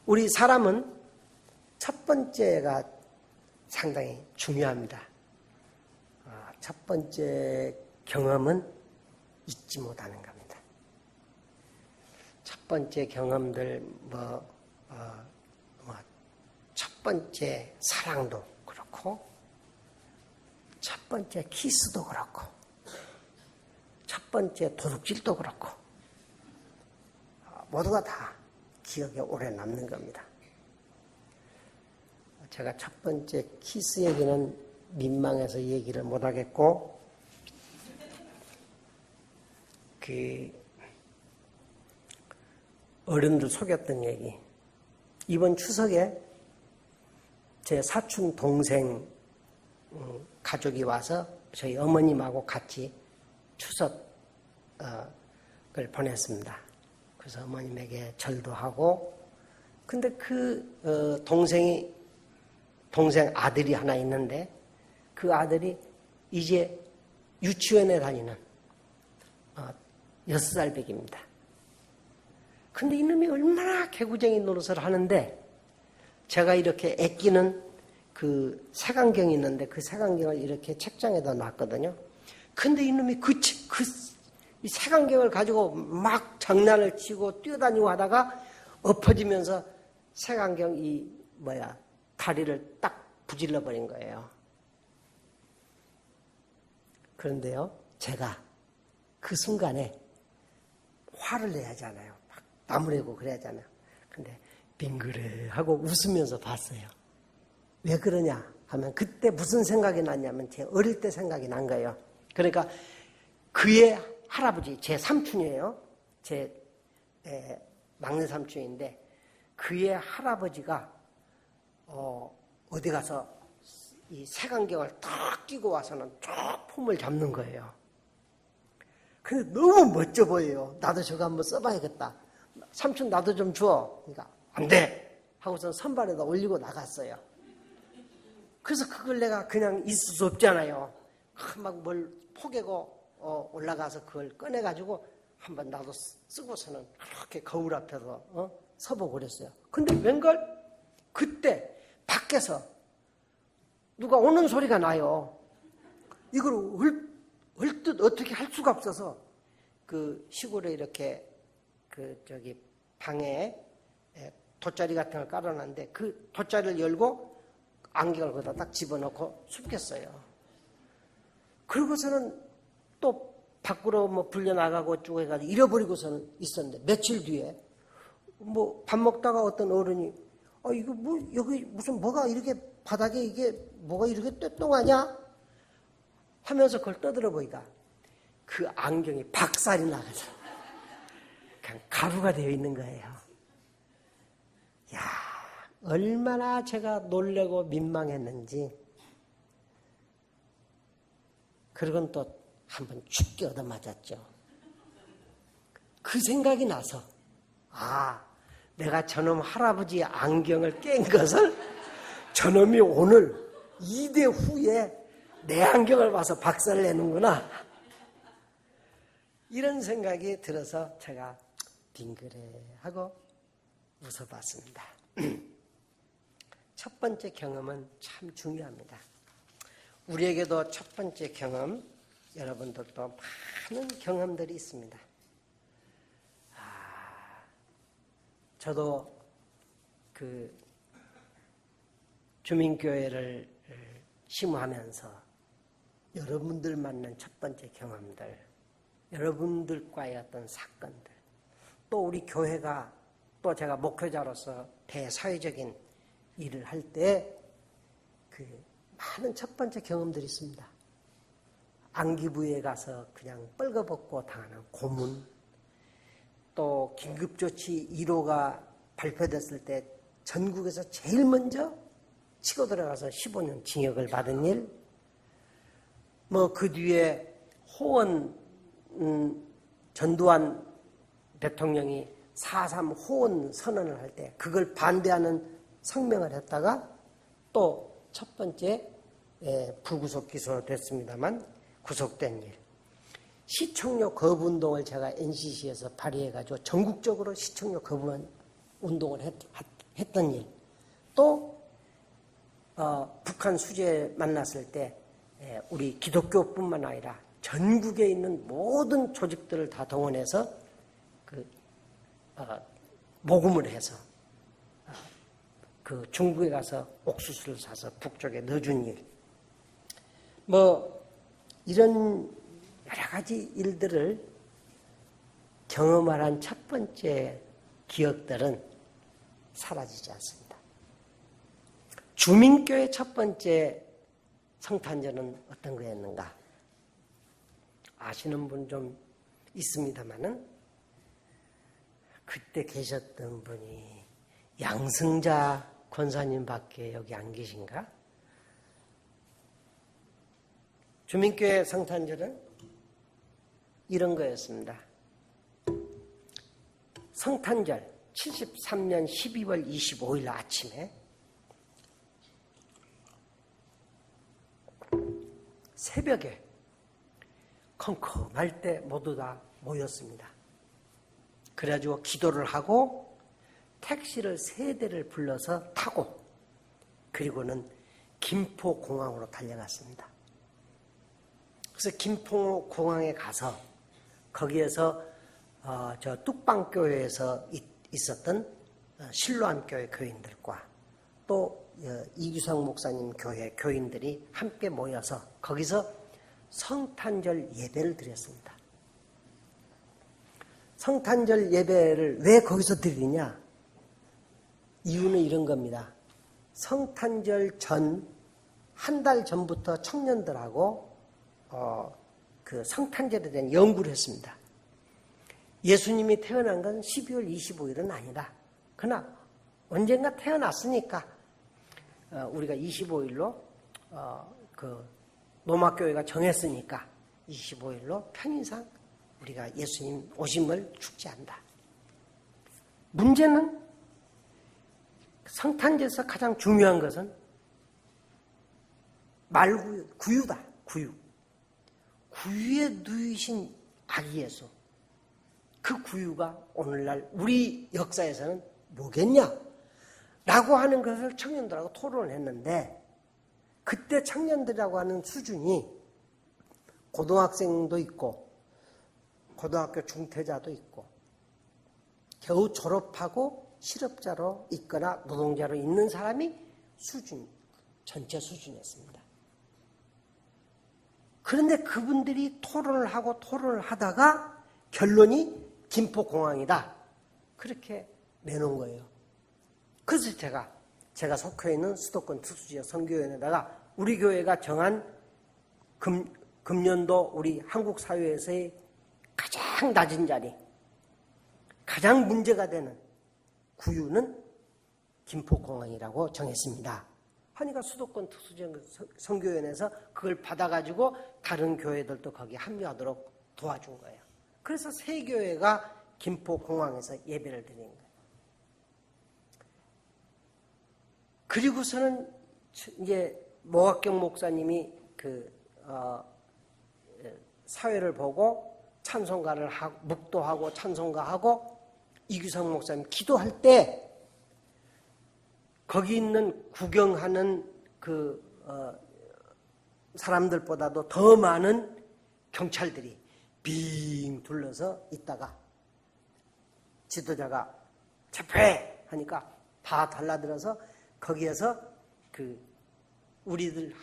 우리 사람은 첫 번째가 상당히 중요합니다. 첫 번째 경험은 잊지 못하는 겁니다. 첫 번째 경험들, 첫 번째 사랑도 그렇고, 첫 번째 키스도 그렇고, 첫 번째 도둑질도 그렇고, 모두가 다 기억에 오래 남는 겁니다. 제가 첫 번째 키스 얘기는 민망해서 얘기를 못하겠고, 어른들 속였던 얘기. 이번 추석에 제 사촌 동생 가족이 와서 저희 어머님하고 같이 추석을 보냈습니다. 그래서 어머님에게 절도 하고, 근데 동생 아들이 하나 있는데 그 아들이 이제 유치원에 다니는 6살배기입니다. 근데 이놈이 얼마나 개구쟁이 노릇을 하는데, 제가 이렇게 애끼는 그 색안경이 있는데 그 색안경을 이렇게 책장에다 놨거든요. 근데 이놈이 이 색안경을 가지고 막 장난을 치고 뛰어다니고 하다가 엎어지면서 색안경 다리를 딱 부질러 버린 거예요. 그런데요, 제가 그 순간에 화를 내야 하잖아요. 막 나무래고 그래야 하잖아요. 근데 빙그레 하고 웃으면서 봤어요. 왜 그러냐 하면 그때 무슨 생각이 났냐면 제 어릴 때 생각이 난 거예요. 그러니까 그의 할아버지, 제 삼촌이에요. 제 막내 삼촌인데 그의 할아버지가 어디 가서 이 색안경을 탁 끼고 와서는 쭉 폼을 잡는 거예요. 근데 너무 멋져 보여요. 나도 저거 한번 써봐야겠다. 삼촌 나도 좀 줘. 그러니까 안 돼! 하고서 선반에다 올리고 나갔어요. 그래서 그걸 내가 그냥 있을 수 없잖아요. 막 뭘 포개고 올라가서 그걸 꺼내가지고 한번 나도 쓰고서는 그렇게 거울 앞에서 서보고 그랬어요. 근데 웬걸 그때 밖에서 누가 오는 소리가 나요. 이걸 얼뜻 어떻게 할 수가 없어서 그 시골에 이렇게 방에 돗자리 같은 걸 깔아놨는데 그 돗자리를 열고 안경을 거기다 딱 집어넣고 숨겼어요. 그러고서는 또 밖으로 불려나가고 쭉 해가지고 잃어버리고서는 있었는데 며칠 뒤에 밥 먹다가 어떤 어른이 이거 여기 무슨 뭐가 이렇게 바닥에 이게 뭐가 이렇게 떼똥하냐? 하면서 그걸 떠들어 보니까 그 안경이 박살이 나가서 그냥 가루가 되어 있는 거예요. 야, 얼마나 제가 놀래고 민망했는지. 그러고는 또 한번 죽게 얻어맞았죠. 그 생각이 나서 내가 저놈 할아버지의 안경을 깬 것을 저놈이 오늘 2대 후에 내 안경을 봐서 박살을 내는구나. 이런 생각이 들어서 제가 빙그레하고 웃어봤습니다. 첫 번째 경험은 참 중요합니다. 우리에게도 첫 번째 경험, 여러분들도 많은 경험들이 있습니다. 저도 그 주민교회를 심호하면서 여러분들 만난 첫 번째 경험들, 여러분들과의 어떤 사건들, 또 우리 교회가 또 제가 목회자로서 대사회적인 일을 할 때 그 많은 첫 번째 경험들이 있습니다. 안기부에 가서 그냥 뻘거벗고 당하는 고문, 또 긴급조치 1호가 발표됐을 때 전국에서 제일 먼저 치고 들어가서 15년 징역을 받은 일, 그 뒤에 호원, 전두환 대통령이 4.3 호원 선언을 할 때 그걸 반대하는 성명을 했다가 또 첫 번째 불구속 기소됐습니다만 구속된 일. 시청료 거부 운동을 제가 NCC에서 발의해가지고 전국적으로 시청료 거부 운동을 했던 일, 또 북한 수재 만났을 때 우리 기독교뿐만 아니라 전국에 있는 모든 조직들을 다 동원해서 모금을 해서 그 중국에 가서 옥수수를 사서 북쪽에 넣어준 일, 이런 여러 가지 일들을 경험한 첫 번째 기억들은 사라지지 않습니다. 주민교회 첫 번째 성탄절은 어떤 거였는가? 아시는 분 좀 있습니다만은 그때 계셨던 분이 양승자 권사님밖에 여기 안 계신가? 주민교회 성탄절은 이런 거였습니다. 성탄절 73년 12월 25일 아침에 새벽에 컴컴할 때 모두 다 모였습니다. 그래가지고 기도를 하고 택시를 3대를 불러서 타고 그리고는 김포공항으로 달려갔습니다. 그래서 김포공항에 가서 거기에서 저 뚝방교회에서 있었던 실로암교회 교인들과 또 이규성 목사님 교회 교인들이 함께 모여서 거기서 성탄절 예배를 드렸습니다. 성탄절 예배를 왜 거기서 드리냐? 이유는 이런 겁니다. 성탄절 전 한 달 전부터 청년들하고 그 성탄절에 대한 연구를 했습니다. 예수님이 태어난 건 12월 25일은 아니다. 그러나 언젠가 태어났으니까 우리가 25일로 그 로마교회가 정했으니까 25일로 편의상 우리가 예수님 오심을 축제한다. 문제는 성탄절에서 가장 중요한 것은 구유다. 구유에 누이신 아기 예수. 그 구유가 오늘날 우리 역사에서는 뭐겠냐? 라고 하는 것을 청년들하고 토론을 했는데 그때 청년들이라고 하는 수준이 고등학생도 있고 고등학교 중퇴자도 있고 겨우 졸업하고 실업자로 있거나 노동자로 있는 사람이 전체 수준이었습니다. 그런데 그분들이 토론을 하다가 결론이 김포공항이다. 그렇게 내놓은 거예요. 그래서 제가 속해 있는 수도권 특수지역 선교위원회에다가 우리 교회가 정한 금년도 우리 한국 사회에서의 가장 낮은 자리, 가장 문제가 되는 구유는 김포공항이라고 정했습니다. 하니까 수도권 특수지역 선교위원회에서 그걸 받아가지고 다른 교회들도 거기에 합류하도록 도와준 거예요. 그래서 세 교회가 김포공항에서 예배를 드린 거예요. 그리고서는 이제 모학경 목사님이 사회를 보고 찬송가를 하고 묵도하고 찬송가하고 이규성 목사님 기도할 때 거기 있는 구경하는 사람들보다도 더 많은 경찰들이 빙 둘러서 있다가 지도자가 체포해 하니까 다 달라들어서 거기에서 우리들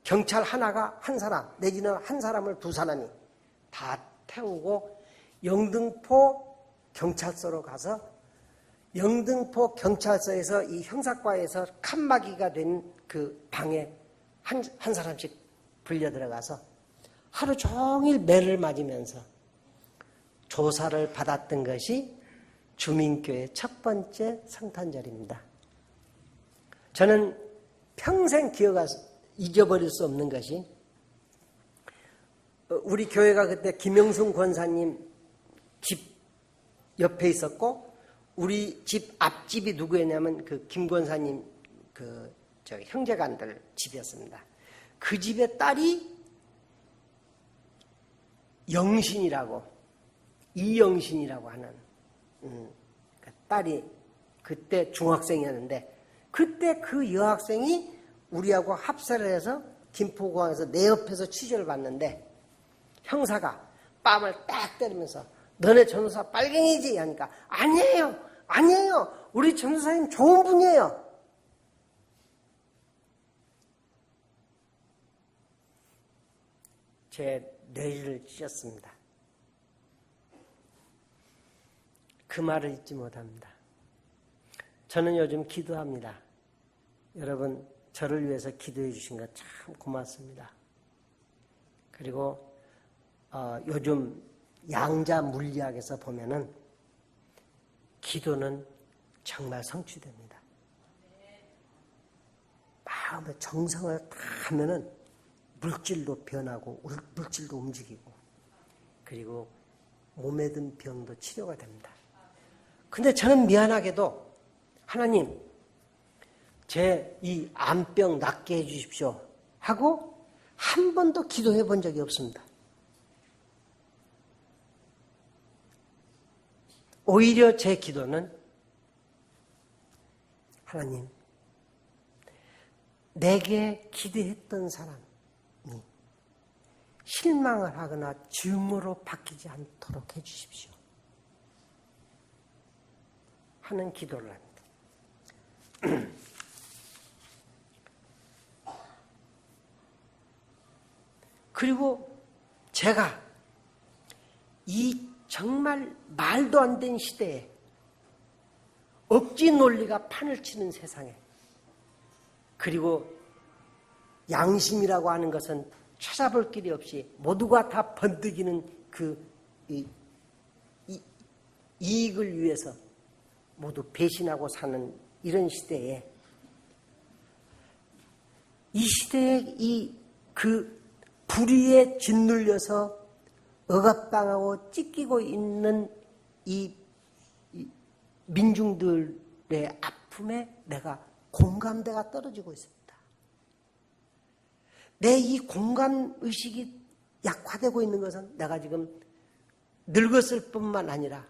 경찰 하나가 한 사람 내지는 한 사람을 두 사람이 다 태우고 영등포 경찰서로 가서 영등포 경찰서에서 이 형사과에서 칸막이가 된 그 방에 한 사람씩 불려 들어가서 하루 종일 매를 맞으면서 조사를 받았던 것이 주민교회 첫 번째 성탄절입니다. 저는 평생 잊어버릴 수 없는 것이 우리 교회가 그때 김영순 권사님 집 옆에 있었고 우리 집 앞집이 누구였냐면 김 권사님 형제간들 집이었습니다. 그 집의 딸이 영신이라고 이영신이라고 하는 딸이 그때 중학생이었는데 그때 그 여학생이 우리하고 합사를 해서 김포공항에서 내 옆에서 취재를 받는데 형사가 뺨을 딱 때리면서 너네 전도사 빨갱이지 하니까 아니에요 우리 전도사님 좋은 분이에요. 제 뇌를 찢었습니다. 그 말을 잊지 못합니다. 저는 요즘 기도합니다. 여러분 저를 위해서 기도해 주신 것 참 고맙습니다. 그리고 요즘 양자 물리학에서 보면은 기도는 정말 성취됩니다. 마음의 정성을 다 하면은 물질도 변하고 물질도 움직이고 그리고 몸에 든 병도 치료가 됩니다. 근데 저는 미안하게도 하나님 제 이 암병 낫게 해 주십시오 하고 한 번도 기도해 본 적이 없습니다. 오히려 제 기도는 하나님 내게 기대했던 사람이 실망을 하거나 증오로 바뀌지 않도록 해주십시오 하는 기도를 합니다. 그리고 제가 이 정말 말도 안 되는 시대에 억지 논리가 판을 치는 세상에 그리고 양심이라고 하는 것은 찾아볼 길이 없이 모두가 다 번득이는 그 이익을 위해서 모두 배신하고 사는 이런 시대에 이 시대에 그 불의에 짓눌려서 억압당하고 찢기고 있는 이 민중들의 아픔에 내가 공감대가 떨어지고 있습니다. 내 이 공감의식이 약화되고 있는 것은 내가 지금 늙었을 뿐만 아니라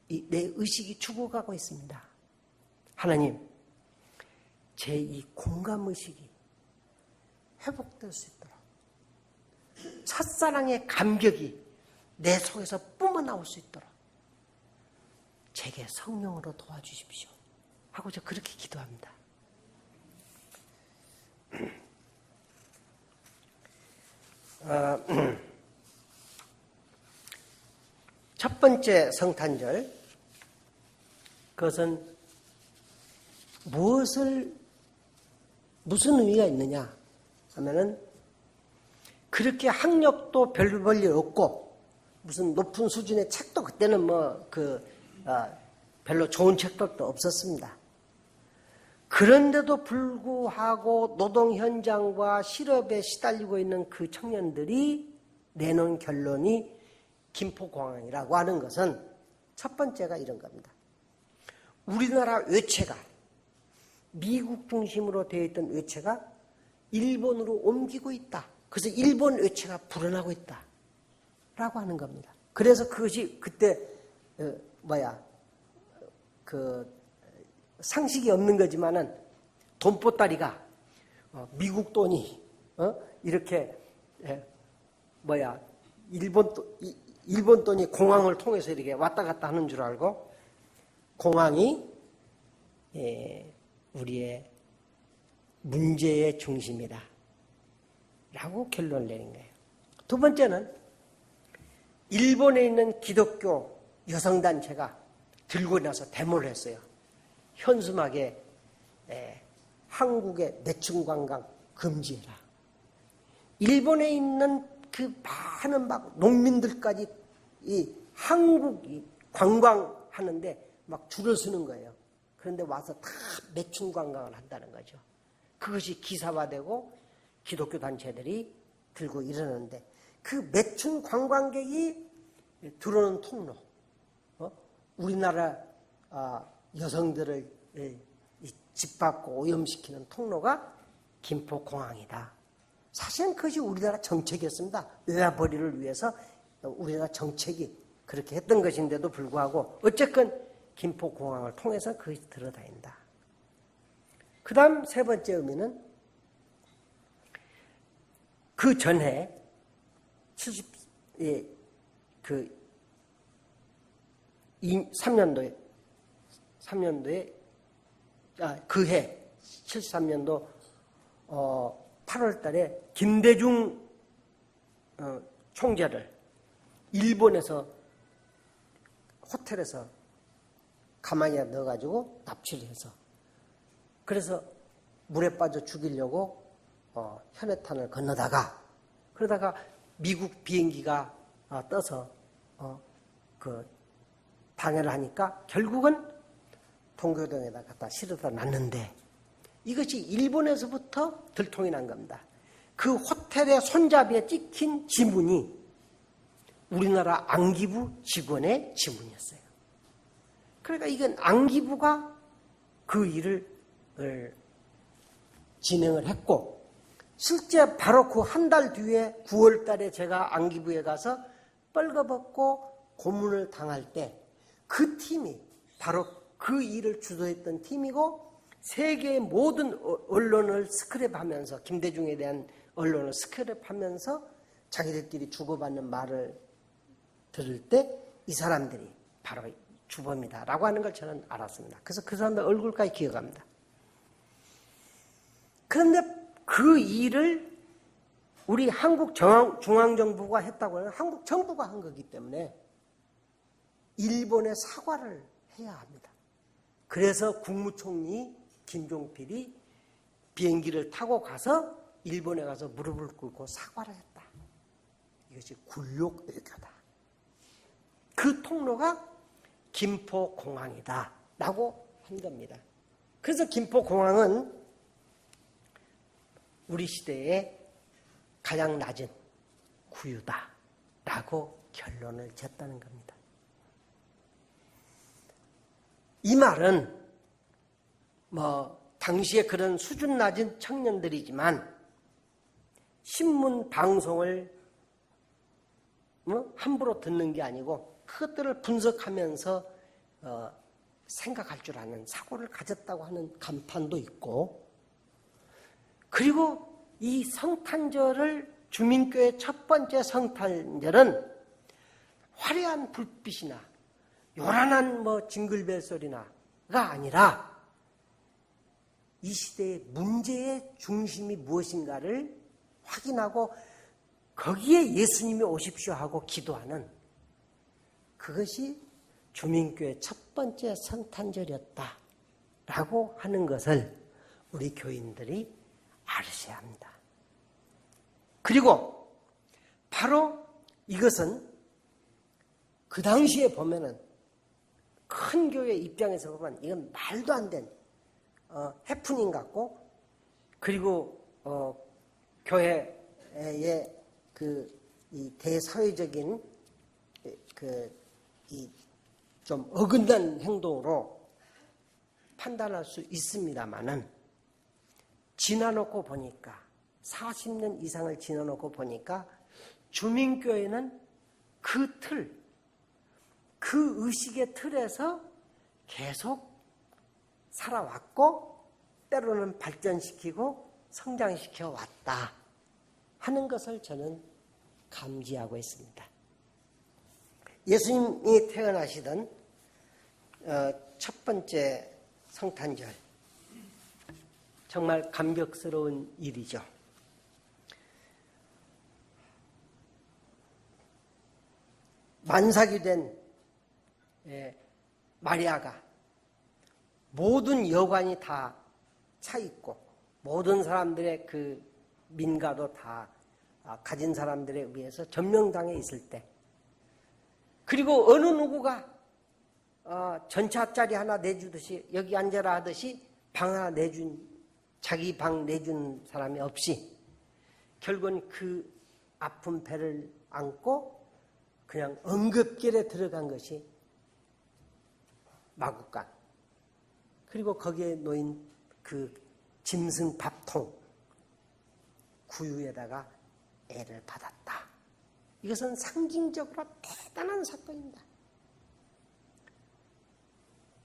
내 의식이 죽어가고 있습니다. 하나님, 제 이 공감의식이 회복될 수 있도록 첫사랑의 감격이 내 속에서 뿜어나올 수 있도록 제게 성령으로 도와주십시오 하고 저 그렇게 기도합니다. 첫 번째 성탄절, 그것은 무슨 의미가 있느냐 하면은 그렇게 학력도 별 볼일 없고 무슨 높은 수준의 책도 그때는 별로 좋은 책들도 없었습니다. 그런데도 불구하고 노동 현장과 실업에 시달리고 있는 그 청년들이 내놓은 결론이 김포공항이라고 하는 것은 첫 번째가 이런 겁니다. 우리나라 외채가 미국 중심으로 되어 있던 외채가 일본으로 옮기고 있다. 그래서 일본 외채가 불어나고 있다. 라고 하는 겁니다. 그래서 그것이 그때 상식이 없는 거지만은 돈보따리가 미국 돈이 이렇게 일본 돈이 공항을 통해서 이렇게 왔다 갔다 하는 줄 알고 공항이 우리의 문제의 중심이다 라고 결론을 내린 거예요. 두 번째는 일본에 있는 기독교 여성단체가 들고 나서 데모를 했어요. 현수막에 한국의 매춘 관광 금지해라. 일본에 있는 그 많은 농민들까지 이 한국이 관광하는데 막 줄을 서는 거예요. 그런데 와서 다 매춘 관광을 한다는 거죠. 그것이 기사화되고 기독교 단체들이 들고 이러는데 그 매춘 관광객이 들어오는 통로, 우리나라 여성들을 짓밟고 오염시키는 통로가 김포공항이다. 사실은 그것이 우리나라 정책이었습니다. 외화벌이를 위해서 우리나라 정책이 그렇게 했던 것인데도 불구하고 어쨌건 김포공항을 통해서 그것이 들어다닌다. 그 다음 세 번째 의미는 그 전해 3년도에 그해 73년도 8월 달에 김대중 총재를 일본에서 호텔에서 가만히 넣어가지고 납치를 해서 그래서 물에 빠져 죽이려고 현해탄을 건너다가 그러다가 미국 비행기가 떠서 그 방해를 하니까 결국은 동교동에다 갖다 실어다 놨는데 이것이 일본에서부터 들통이 난 겁니다. 그 호텔의 손잡이에 찍힌 지문이 우리나라 안기부 직원의 지문이었어요. 그러니까 이건 안기부가 그 일을 진행을 했고 실제 바로 그 한 달 뒤에 9월 달에 제가 안기부에 가서 뻘거벗고 고문을 당할 때 그 팀이 바로 그 일을 주도했던 팀이고 세계의 모든 언론을 스크랩하면서 김대중에 대한 언론을 스크랩하면서 자기들끼리 주고받는 말을 들을 때 이 사람들이 바로 주범이다라고 하는 걸 저는 알았습니다. 그래서 그 사람들 얼굴까지 기억합니다. 그런데 그 일을 우리 한국 중앙정부가 했다고 하면 한국 정부가 한 거기 때문에 일본에 사과를 해야 합니다. 그래서 국무총리 김종필이 비행기를 타고 가서 일본에 가서 무릎을 꿇고 사과를 했다. 이것이 굴욕 외교다. 그 통로가 김포공항이다 라고 한 겁니다. 그래서 김포공항은 우리 시대에 가장 낮은 구유다 라고 결론을 짓다는 겁니다. 이 말은 당시에 그런 수준 낮은 청년들이지만 신문 방송을 함부로 듣는 게 아니고 그것들을 분석하면서 생각할 줄 아는 사고를 가졌다고 하는 감탄도 있고 그리고 이 성탄절을 주민교회 첫 번째 성탄절은 화려한 불빛이나 요란한 징글벨 소리나가 아니라 이 시대의 문제의 중심이 무엇인가를 확인하고 거기에 예수님이 오십시오 하고 기도하는 그것이 주민교회 첫 번째 성탄절이었다라고 하는 것을 우리 교인들이 알으셔야 합니다. 그리고 바로 이것은 그 당시에 보면은 큰 교회 입장에서 보면 이건 말도 안 된 해프닝 같고 그리고 교회의 이 대사회적인 이 좀 어긋난 행동으로 판단할 수 있습니다만은 지나놓고 보니까 40년 이상을 지나놓고 보니까 주민교회는 그 틀, 그 의식의 틀에서 계속 살아왔고 때로는 발전시키고 성장시켜 왔다 하는 것을 저는 감지하고 있습니다. 예수님이 태어나시던 첫 번째 성탄절 정말 감격스러운 일이죠. 만삭이 된 마리아가 모든 여관이 다 차 있고 모든 사람들의 그 민가도 다 가진 사람들에 의해서 점령당해 있을 때 그리고 어느 누구가 전차짜리 하나 내주듯이 여기 앉아라 하듯이 방 하나 자기 방 내준 사람이 없이 결국은 그 아픈 배를 안고 그냥 응급길에 들어간 것이 마구간 그리고 거기에 놓인 그 짐승 밥통 구유에다가 애를 받았다. 이것은 상징적으로 대단한 사건입니다.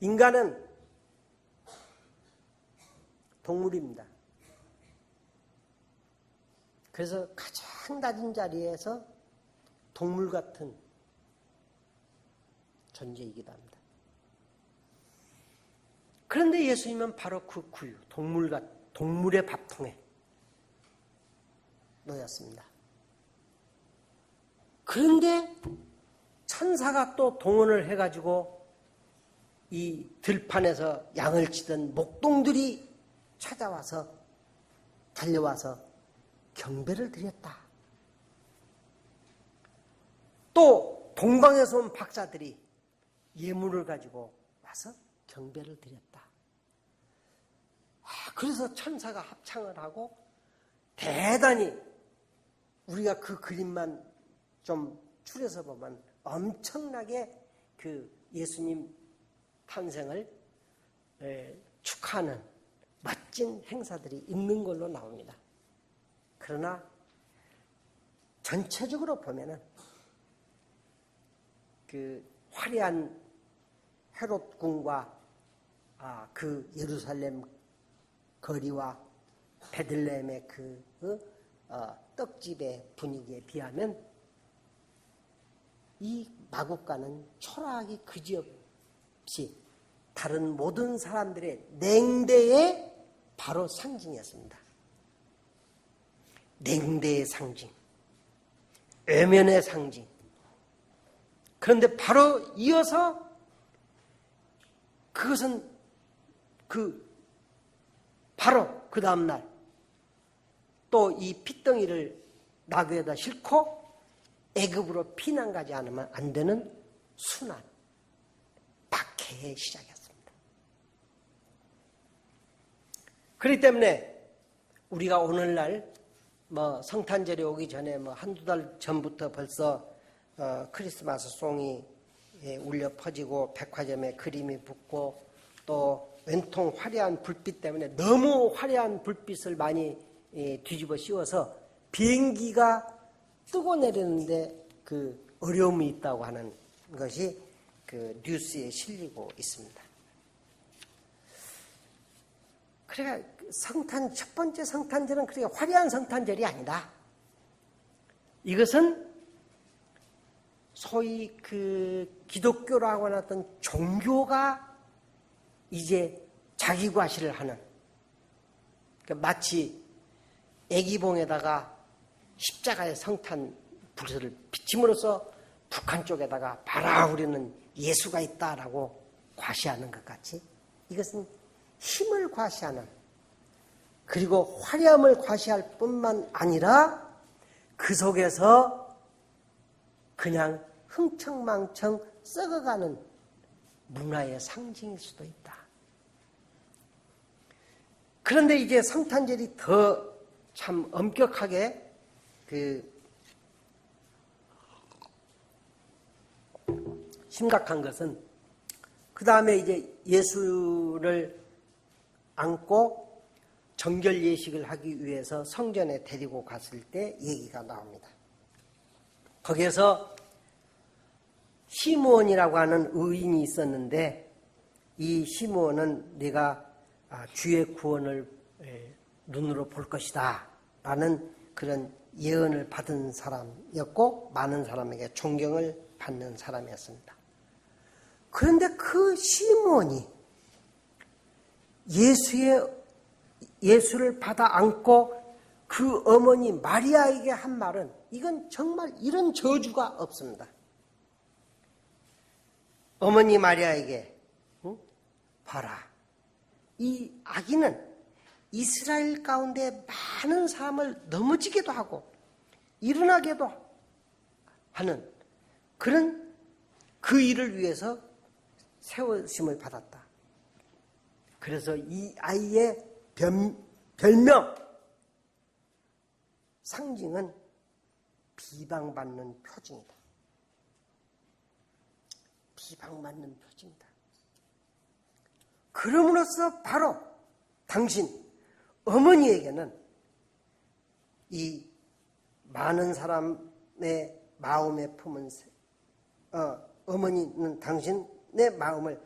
인간은 동물입니다. 그래서 가장 낮은 자리에서 동물 같은 존재이기도 합니다. 그런데 예수님은 바로 그 구유, 동물의 밥통에 놓였습니다. 그런데 천사가 또 동원을 해가지고 이 들판에서 양을 치던 목동들이 찾아와서 달려와서 경배를 드렸다. 또 동방에서 온 박사들이 예물을 가지고 와서 경배를 드렸다. 그래서 천사가 합창을 하고 대단히 우리가 그 그림만 좀 추려서 보면 엄청나게 그 예수님 탄생을 축하하는 멋진 행사들이 있는 걸로 나옵니다. 그러나 전체적으로 보면은 그 화려한 헤롯 궁과 그 예루살렘 거리와 베들레헴의 그 떡집의 분위기에 비하면 이 마국간은 초라하기 그지없이 다른 모든 사람들의 냉대의 바로 상징이었습니다. 냉대의 상징, 외면의 상징. 그런데 바로 이어서 그것은 바로 그 다음날 또 이 핏덩이를 나귀에다 싣고 애굽으로 피난 가지 않으면 안 되는 순환, 박해의 시작이었습니다. 그렇기 때문에 우리가 오늘날 성탄절이 오기 전에 한두 달 전부터 벌써 크리스마스 송이 울려 퍼지고 백화점에 그림이 붙고 또 왼통 화려한 불빛 때문에 너무 화려한 불빛을 많이 뒤집어 씌워서 비행기가 뜨고 내리는데 그 어려움이 있다고 하는 것이 그 뉴스에 실리고 있습니다. 그러니까 첫 번째 성탄절은 그렇게 화려한 성탄절이 아니다. 이것은 소위 그 기독교라고 하는 어떤 종교가 이제 자기과시를 하는, 마치 애기봉에다가 십자가의 성탄 불을 비침으로써 북한 쪽에다가 봐라 우리는 예수가 있다라고 과시하는 것 같이 이것은 힘을 과시하는, 그리고 화려함을 과시할 뿐만 아니라 그 속에서 그냥 흥청망청 썩어가는 문화의 상징일 수도 있다. 그런데 이제 성탄절이 더 참 엄격하게 심각한 것은 그 다음에 이제 예수를 안고 정결 예식을 하기 위해서 성전에 데리고 갔을 때 얘기가 나옵니다. 거기에서 시므온이라고 하는 의인이 있었는데 이 시므온은 네가 주의 구원을 눈으로 볼 것이다 라는 그런 예언을 받은 사람이었고 많은 사람에게 존경을 받는 사람이었습니다. 그런데 그 시므온이 예수를 받아 안고 그 어머니 마리아에게 한 말은 이건 정말 이런 저주가 없습니다. 어머니 마리아에게 봐라, 이 아기는 이스라엘 가운데 많은 사람을 넘어지게도 하고 일어나게도 하는 그런 그 일을 위해서 세우심을 받았다. 그래서 이 아이의 별명 상징은 비방받는 표징이다. 비방받는 표징이다. 그럼으로써 바로 당신 어머니에게는 이 많은 사람의 마음에 품은 어머니는 당신의 마음을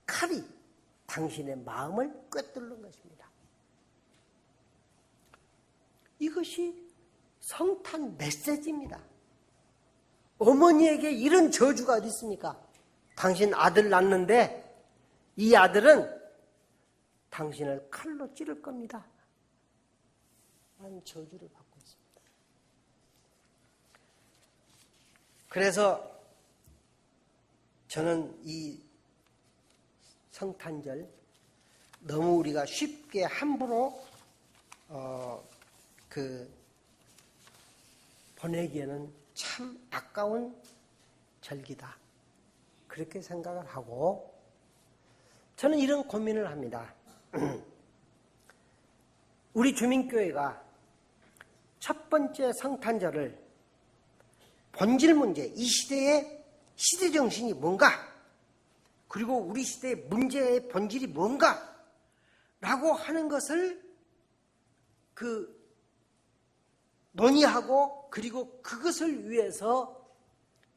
칼이 당신의 마음을 꿰뚫는 것입니다. 이것이 성탄 메시지입니다. 어머니에게 이런 저주가 어디 있습니까? 당신 아들 낳는데 이 아들은 당신을 칼로 찌를 겁니다. 라는 저주를 받고 있습니다. 그래서 저는 이 성탄절 너무 우리가 쉽게 함부로 보내기에는 참 아까운 절기다. 그렇게 생각을 하고 저는 이런 고민을 합니다. 우리 주민교회가 첫 번째 성탄절을 본질 문제, 이 시대의 시대정신이 뭔가, 그리고 우리 시대의 문제의 본질이 뭔가 라고 하는 것을 논의하고 그리고 그것을 위해서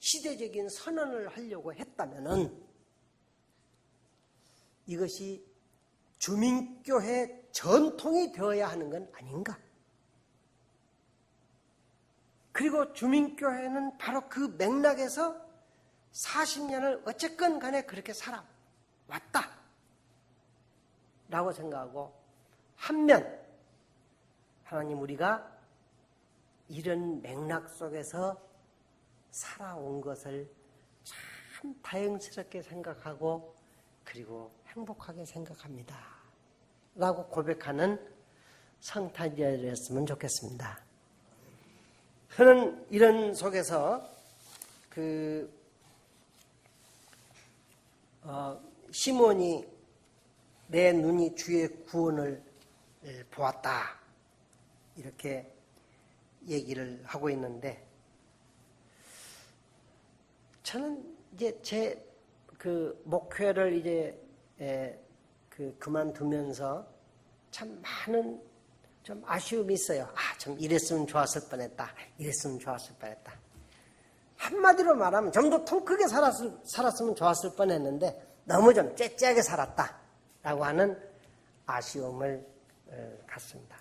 시대적인 선언을 하려고 했다면은 이것이 주민교회 전통이 되어야 하는 건 아닌가? 그리고 주민교회는 바로 그 맥락에서 40년을 어쨌건 간에 그렇게 살아왔다 라고 생각하고, 한면 하나님 우리가 이런 맥락 속에서 살아온 것을 참 다행스럽게 생각하고 그리고 행복하게 생각합니다 라고 고백하는 성탄절이었으면 좋겠습니다. 저는 이런 속에서 시몬이 내 눈이 주의 구원을 보았다 이렇게 얘기를 하고 있는데, 저는 이제 제 목회를 이제 그만두면서 참 많은 좀 아쉬움이 있어요. 좀 이랬으면 좋았을 뻔했다. 이랬으면 좋았을 뻔했다. 한마디로 말하면 좀 더 통 크게 살았으면 좋았을 뻔했는데 너무 좀 째째하게 살았다라고 하는 아쉬움을 갖습니다.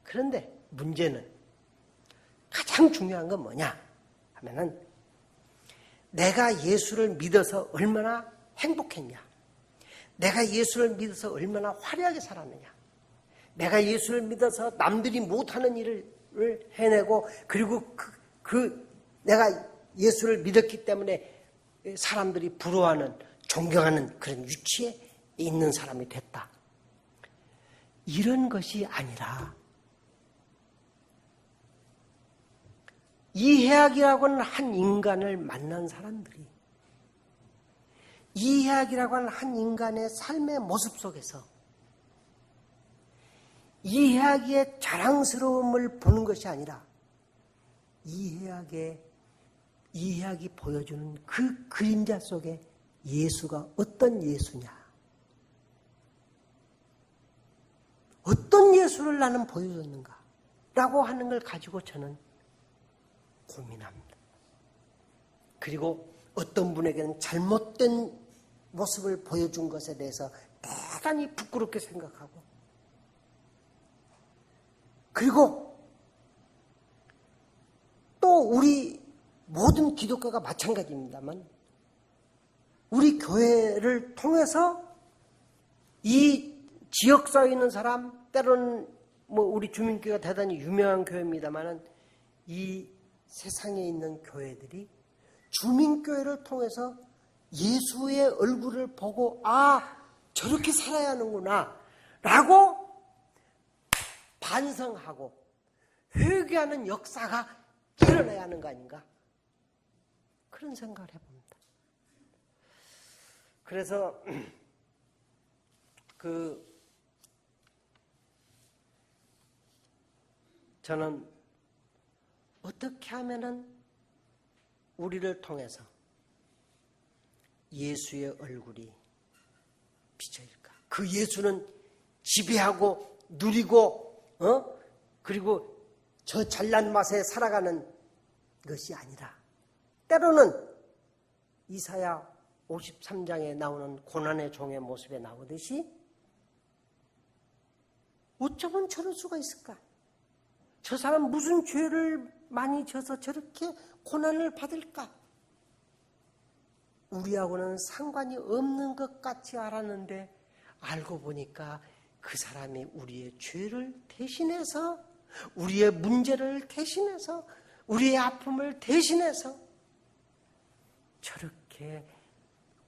그런데 문제는 가장 중요한 건 뭐냐 하면은 내가 예수를 믿어서 얼마나 행복했냐, 내가 예수를 믿어서 얼마나 화려하게 살았느냐, 내가 예수를 믿어서 남들이 못하는 일을 해내고 그리고 내가 예수를 믿었기 때문에 사람들이 부러워하는, 존경하는 그런 위치에 있는 사람이 됐다. 이런 것이 아니라 이해학이라고 하는 한 인간을 만난 사람들이 이해학이라고 하는 한 인간의 삶의 모습 속에서 이해학의 자랑스러움을 보는 것이 아니라 이해학이 보여주는 그 그림자 속에 예수가 어떤 예수냐, 어떤 예수를 나는 보여줬는가 라고 하는 걸 가지고 저는 고민합니다. 그리고 어떤 분에게는 잘못된 모습을 보여준 것에 대해서 대단히 부끄럽게 생각하고, 그리고 또 우리 모든 기독교가 마찬가지입니다만 우리 교회를 통해서 이 지역사회에 있는 사람, 때로는 우리 주민교회가 대단히 유명한 교회입니다만 이 세상에 있는 교회들이 주민교회를 통해서 예수의 얼굴을 보고 저렇게 살아야 하는구나 라고 반성하고 회개하는 역사가 일어나야 하는 거 아닌가, 그런 생각을 해봅니다. 그래서 저는 어떻게 하면은 우리를 통해서 예수의 얼굴이 비춰질까? 그 예수는 지배하고 누리고 그리고 저 잘난 맛에 살아가는 것이 아니라 때로는 이사야 53장에 나오는 고난의 종의 모습에 나오듯이 어쩌면 저럴 수가 있을까? 저 사람 무슨 죄를 많이 져서 저렇게 고난을 받을까? 우리하고는 상관이 없는 것 같이 알았는데 알고 보니까 그 사람이 우리의 죄를 대신해서, 우리의 문제를 대신해서, 우리의 아픔을 대신해서 저렇게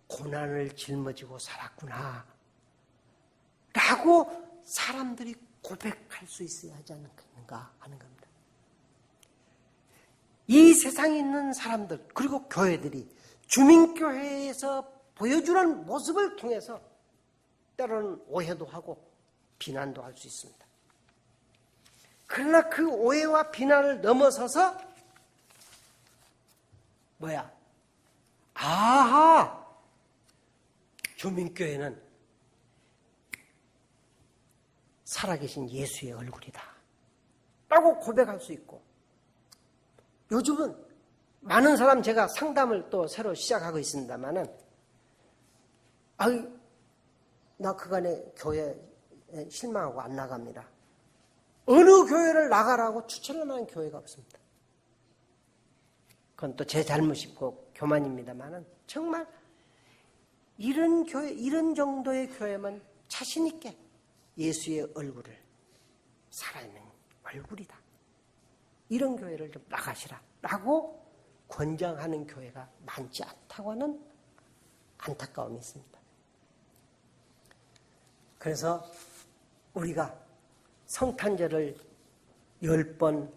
고난을 짊어지고 살았구나 라고 사람들이 고백할 수 있어야 하지 않겠는가 하는 겁니다. 이 세상에 있는 사람들 그리고 교회들이 주민교회에서 보여주는 모습을 통해서 때로는 오해도 하고 비난도 할 수 있습니다. 그러나 그 오해와 비난을 넘어서서 아하! 주민교회는 살아계신 예수의 얼굴이다 라고 고백할 수 있고, 요즘은 많은 사람, 제가 상담을 또 새로 시작하고 있습니다만은, 나 그간의 교회에 실망하고 안 나갑니다. 어느 교회를 나가라고 추천을 하는 교회가 없습니다. 그건 또 제 잘못이고 교만입니다만은, 정말 이런 교회, 이런 정도의 교회만 자신 있게 예수의 얼굴을, 살아있는 얼굴이다, 이런 교회를 좀 나가시라 라고 권장하는 교회가 많지 않다고 하는 안타까움이 있습니다. 그래서 우리가 성탄절을 10번,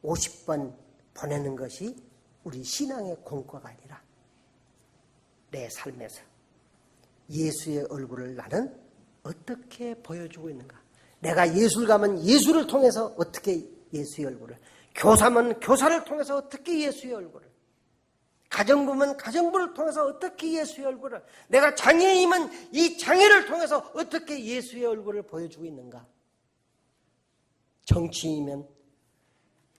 50번 보내는 것이 우리 신앙의 공과가 아니라 내 삶에서 예수의 얼굴을 나는 어떻게 보여주고 있는가. 내가 예술 가면 예술을 통해서 어떻게 예수의 얼굴을, 교사면 교사를 통해서 어떻게 예수의 얼굴을, 가정부면 가정부를 통해서 어떻게 예수의 얼굴을, 내가 장애인이면 이 장애를 통해서 어떻게 예수의 얼굴을 보여주고 있는가. 정치인이면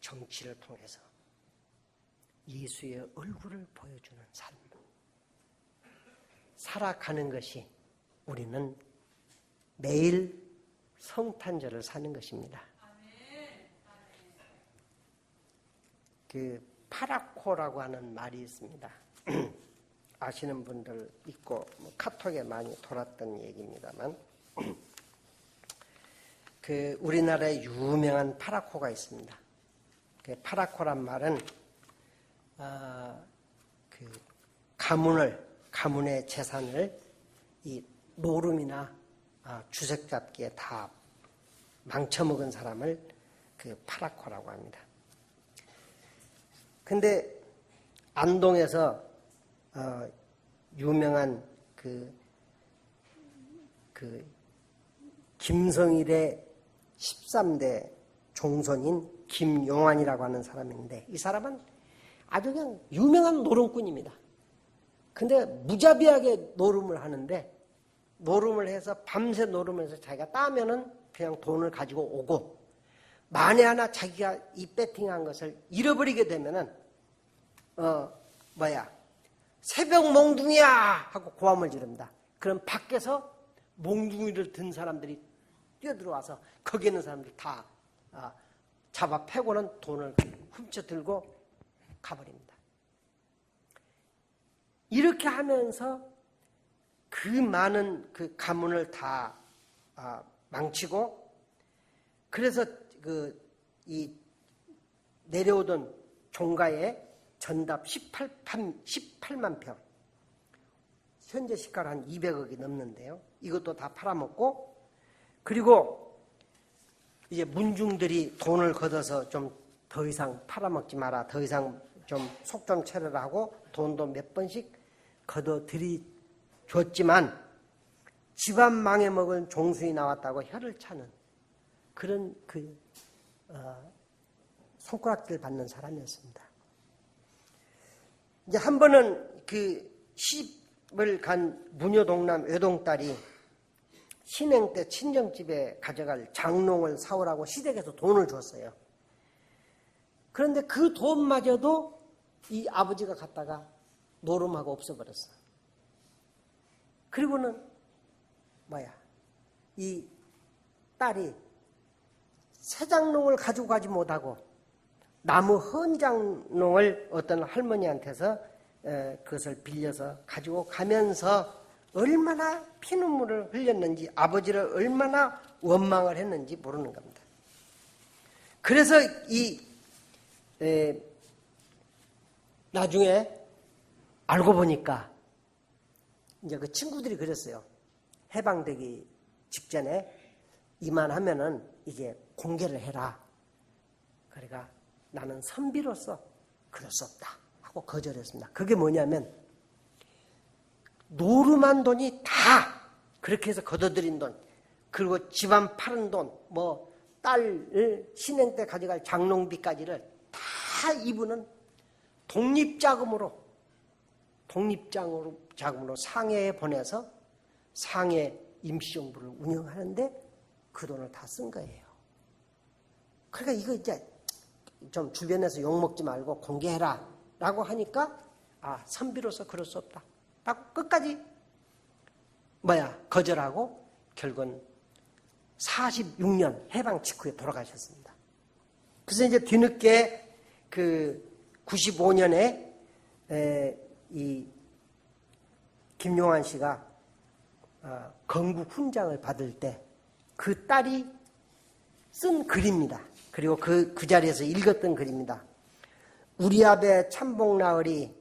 정치를 통해서 예수의 얼굴을 보여주는 삶, 살아가는 것이 우리는 매일 성탄절을 사는 것입니다. 그 파라코라고 하는 말이 있습니다. 아시는 분들 있고 카톡에 많이 돌았던 얘기입니다만, 그 우리나라에 유명한 파라코가 있습니다. 그 파라코란 말은 그 가문의 재산을 이 노름이나 주색잡기에 다 망쳐먹은 사람을 그 파라코라고 합니다. 근데 안동에서 유명한 그 김성일의 13대 종손인 김용환이라고 하는 사람인데, 이 사람은 아주 그냥 유명한 노름꾼입니다. 근데 무자비하게 노름을 하는데, 노름을 해서 밤새 노름을 해서 자기가 따면은 그냥 돈을 가지고 오고, 만에 하나 자기가 이 배팅한 것을 잃어버리게 되면은 새벽 몽둥이야 하고 고함을 지릅니다. 그럼 밖에서 몽둥이를 든 사람들이 뛰어들어와서 거기 있는 사람들 다 잡아 패고는 돈을 훔쳐들고 가버립니다. 이렇게 하면서 그 많은 그 가문을 다 망치고, 그래서 이 내려오던 종가에 전답 18만 평, 현재 시가로 한 200억이 넘는데요. 이것도 다 팔아먹고, 그리고 이제 문중들이 돈을 걷어서 좀 더 이상 팔아먹지 마라, 더 이상 좀 속 좀 차려라 하고 돈도 몇 번씩 걷어 들이줬지만 집안 망해먹은 종수이 나왔다고 혀를 차는 그런 손가락질 받는 사람이었습니다. 이제 한 번은 그 시집을 간 무녀동남 외동딸이 신행 때 친정집에 가져갈 장롱을 사오라고 시댁에서 돈을 줬어요. 그런데 그 돈마저도 이 아버지가 갖다가 노름하고 없어버렸어요. 그리고는 이 딸이 새장롱을 가지고 가지 못하고 나무 헌장롱을 어떤 할머니한테서 그것을 빌려서 가지고 가면서 얼마나 피눈물을 흘렸는지, 아버지를 얼마나 원망을 했는지 모르는 겁니다. 그래서 나중에 알고 보니까 이제 그 친구들이 그랬어요. 해방되기 직전에 이만하면은 이제 공개를 해라. 그러니까 나는 선비로서 그럴 수 없다 하고 거절했습니다. 그게 뭐냐면 노름한 돈이 다 그렇게 해서 걷어들인 돈, 그리고 집안 파는 돈, 딸을 신행 때 가져갈 장롱비까지를 다 이분은 독립자금으로 상해에 보내서 상해 임시정부를 운영하는데 그 돈을 다 쓴 거예요. 그러니까 이거 이제 좀 주변에서 욕먹지 말고 공개해라 라고 하니까 선비로서 그럴 수 없다 라고 끝까지 거절하고 결국은 46년 해방 직후에 돌아가셨습니다. 그래서 이제 뒤늦게 그 95년에 이 김용환 씨가 건국 훈장을 받을 때 그 딸이 쓴 글입니다. 그리고 그 자리에서 읽었던 글입니다. 우리 아베 참복나으리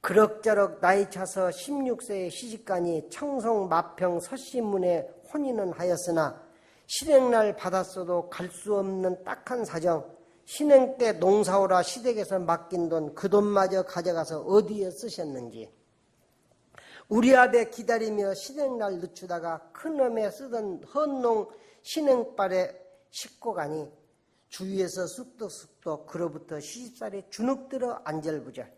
그럭저럭 나이 차서 16세에 시집가니 청송 마평 서씨문에 혼인은 하였으나 실행날 받았어도 갈 수 없는 딱한 사정, 신행 때 농사오라 시댁에서 맡긴 돈, 그 돈마저 가져가서 어디에 쓰셨는지, 우리 아베 기다리며 신행날 늦추다가 큰엄에 쓰던 헌농 신행발에 싣고 가니 주위에서 쑥덕쑥덕 그로부터 시집살이 주눅들어 안절부절,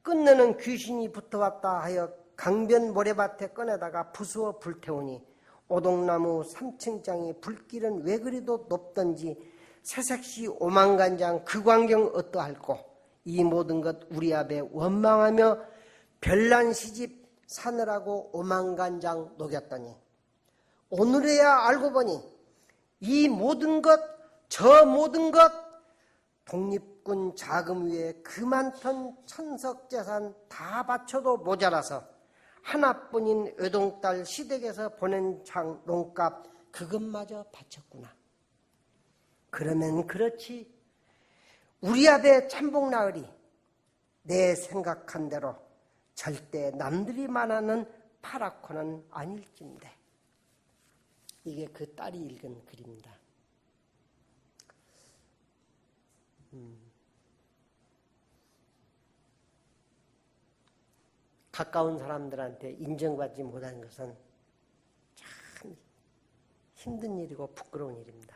끝내는 귀신이 붙어왔다 하여 강변 모래밭에 꺼내다가 부수어 불태우니 오동나무 3층장이 불길은 왜 그리도 높던지 새색시 오만간장 그 광경 어떠할꼬. 이 모든 것 우리 아베 원망하며 별난 시집 사느라고 오만간장 녹였더니 오늘에야 알고 보니 이 모든 것 저 모든 것 독립군 자금 위에 그 많던 천석재산 다 바쳐도 모자라서 하나뿐인 외동딸 시댁에서 보낸 장롱값 그것마저 바쳤구나. 그러면 그렇지 우리 아베 참복나으리 내 생각한 대로 절대 남들이 말하는 파랗고는 아닐진데. 이게 그 딸이 읽은 글입니다. 가까운 사람들한테 인정받지 못하는 것은 참 힘든 일이고 부끄러운 일입니다.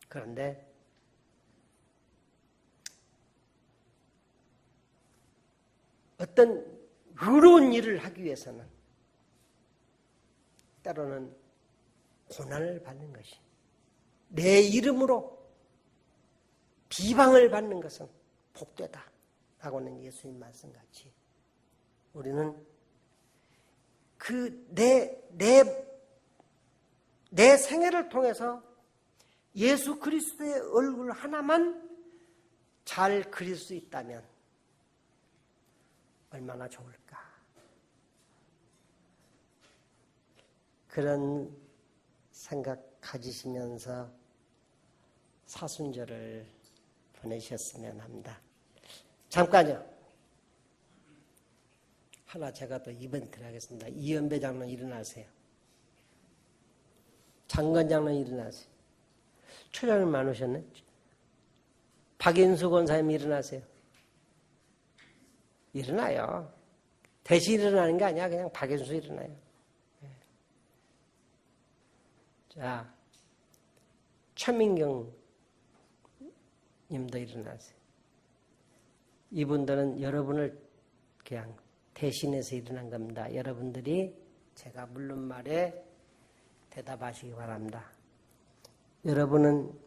그런데 어떤 의로운 일을 하기 위해서는 때로는 고난을 받는 것이, 내 이름으로 비방을 받는 것은 복되다 라고는 예수님 말씀같이 우리는 내 생애를 통해서 예수 그리스도의 얼굴 하나만 잘 그릴 수 있다면 얼마나 좋을까. 그런 생각 가지시면서 사순절을 보내셨으면 합니다. 잠깐요. 하나 제가 또 이벤트를 하겠습니다. 이연배 장로님 일어나세요. 장건 장로님 일어나세요. 초장님 안 오셨네. 박인수 권사님 일어나세요. 일어나요. 대신 일어나는 게 아니야. 그냥 박인수 일어나요. 자, 최민경 님도 일어나세요. 이분들은 여러분을 그냥 대신해서 일어난 겁니다. 여러분들이 제가 묻는 말에 대답하시기 바랍니다. 여러분은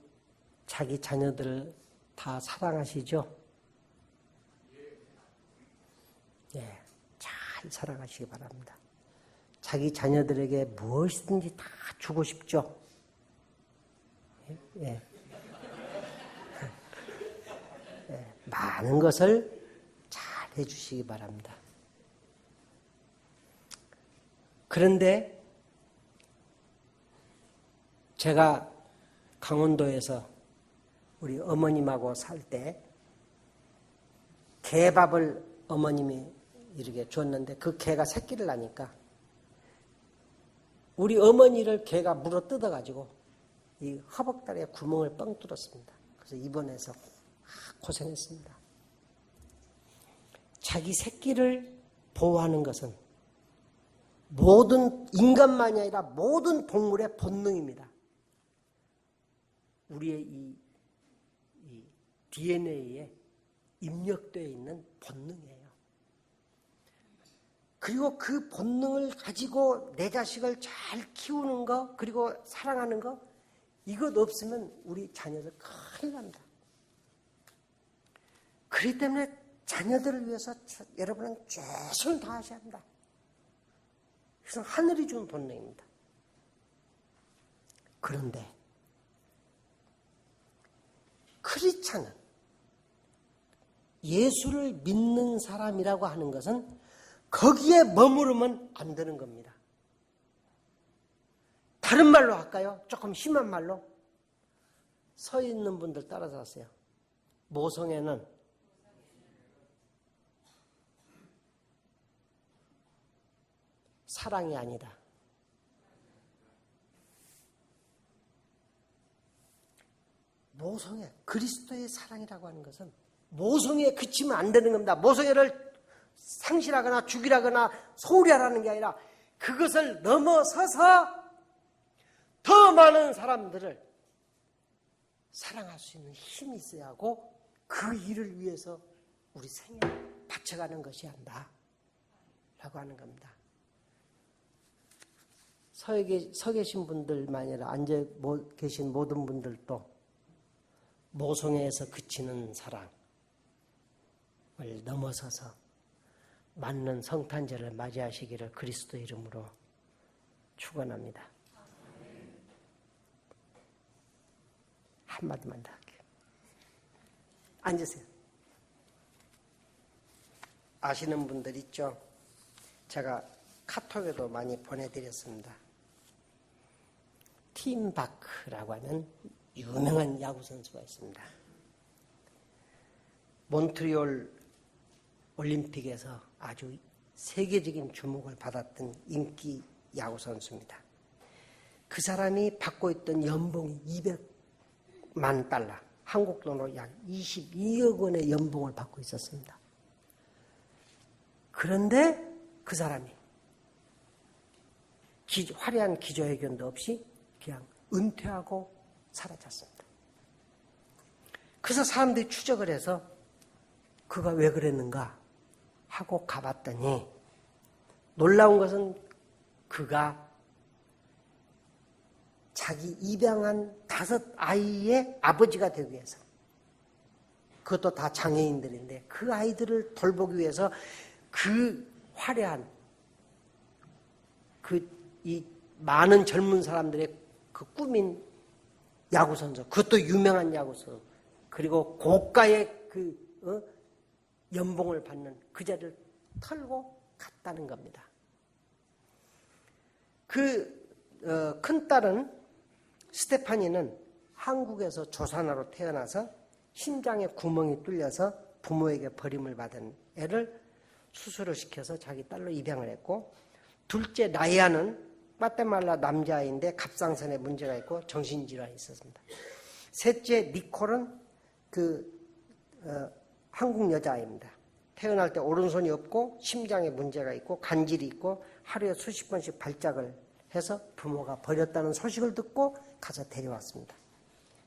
자기 자녀들을 다 사랑하시죠? 예, 잘 살아가시기 바랍니다. 자기 자녀들에게 무엇이든지 다 주고 싶죠? 예. 예. 많은 것을 잘 해주시기 바랍니다. 그런데 제가 강원도에서 우리 어머님하고 살 때 개밥을 어머님이 이렇게 줬는데 그 개가 새끼를 낳으니까 우리 어머니를 개가 물어 뜯어가지고 이 허벅다리에 구멍을 뻥 뚫었습니다. 그래서 입원해서 고생했습니다. 자기 새끼를 보호하는 것은 모든 인간만이 아니라 모든 동물의 본능입니다. 우리의 이 DNA에 입력되어 있는 본능이에요. 그리고 그 본능을 가지고 내 자식을 잘 키우는 거, 그리고 사랑하는 거, 이것 없으면 우리 자녀들 큰일 납니다. 그렇기 때문에 자녀들을 위해서 여러분은 최선을 다하셔야 합니다. 그래서 하늘이 준 본능입니다. 그런데 크리스찬은 예수를 믿는 사람이라고 하는 것은 거기에 머무르면 안 되는 겁니다. 다른 말로 할까요? 조금 심한 말로? 서 있는 분들 따라서 하세요. 모성애는 사랑이 아니다. 모성애, 그리스도의 사랑이라고 하는 것은 모성애에 그치면 안 되는 겁니다. 모성애를 상실하거나 죽이라거나 소홀히 하라는 게 아니라 그것을 넘어서서 더 많은 사람들을 사랑할 수 있는 힘이 있어야 하고 그 일을 위해서 우리 생애를 바쳐가는 것이 한다 라고 하는 겁니다. 서 계신 분들만이 아니라 앉아 계신 모든 분들도 모성애에서 그치는 사랑을 넘어서서 맞는 성탄절을 맞이하시기를 그리스도 이름으로 축원합니다. 한마디만 더 할게요. 앉으세요. 아시는 분들 있죠? 제가 카톡에도 많이 보내드렸습니다. 팀 바크라고 하는 유명한 야구 선수가 있습니다. 몬트리올 올림픽에서 아주 세계적인 주목을 받았던 인기 야구 선수입니다. 그 사람이 받고 있던 연봉이 200만 달러, 한국 돈으로 약 22억 원의 연봉을 받고 있었습니다. 그런데 그 사람이 화려한 기자회견도 없이 그냥 은퇴하고 사라졌습니다. 그래서 사람들이 추적을 해서 그가 왜 그랬는가 하고 가봤더니 놀라운 것은 그가 자기 입양한 5아이의 아버지가 되기 위해서, 그것도 다 장애인들인데 그 아이들을 돌보기 위해서 그 화려한 이 많은 젊은 사람들의 그 꿈인 야구선수, 그것도 유명한 야구선수, 그리고 고가의 연봉을 받는 그 자리를 털고 갔다는 겁니다. 큰 딸은 스테파니는 한국에서 조산아로 태어나서 심장에 구멍이 뚫려서 부모에게 버림을 받은 애를 수술을 시켜서 자기 딸로 입양을 했고, 둘째 라이아는 과테말라 남자아이인데 갑상선에 문제가 있고 정신질환이 있었습니다. 셋째 니콜은 한국 여자아이입니다. 태어날 때 오른손이 없고 심장에 문제가 있고 간질이 있고 하루에 수십 번씩 발작을 해서 부모가 버렸다는 소식을 듣고 가서 데려왔습니다.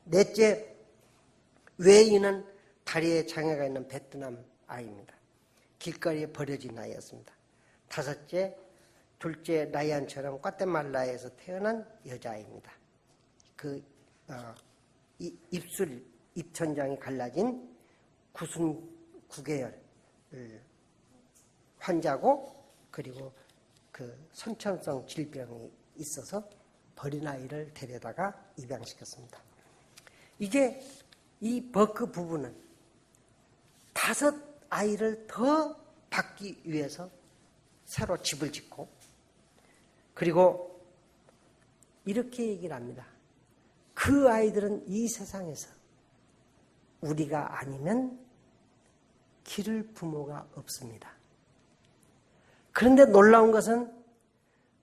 넷째 웨이는 다리에 장애가 있는 베트남 아이입니다. 길거리에 버려진 아이였습니다. 다섯째, 둘째 라이안처럼 과테말라에서 태어난 여자아이입니다. 입천장이 갈라진 구순 구개열 환자고 그리고 그 선천성 질병이 있어서 버린 아이를 데려다가 입양시켰습니다. 이게 이 버크 부부는 5 아이를 더 받기 위해서 새로 집을 짓고, 그리고 이렇게 얘기를 합니다. 그 아이들은 이 세상에서 우리가 아니면 기를 부모가 없습니다. 그런데 놀라운 것은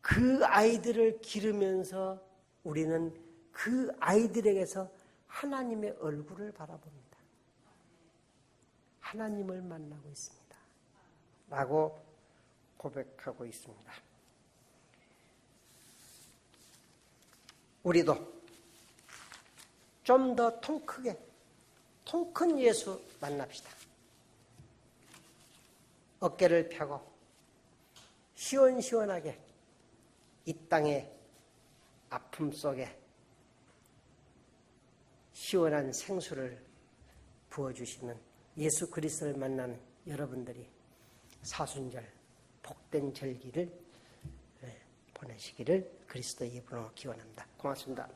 그 아이들을 기르면서 우리는 그 아이들에게서 하나님의 얼굴을 바라봅니다. 하나님을 만나고 있습니다. 라고 고백하고 있습니다. 우리도 좀 더 통 크게, 통 큰 예수 만납시다. 어깨를 펴고 시원시원하게 이 땅의 아픔 속에 시원한 생수를 부어주시는 예수 그리스도를 만나는 여러분들이 사순절 복된 절기를 보내시기를 그리스도의 이름으로 기원합니다. 고맙습니다.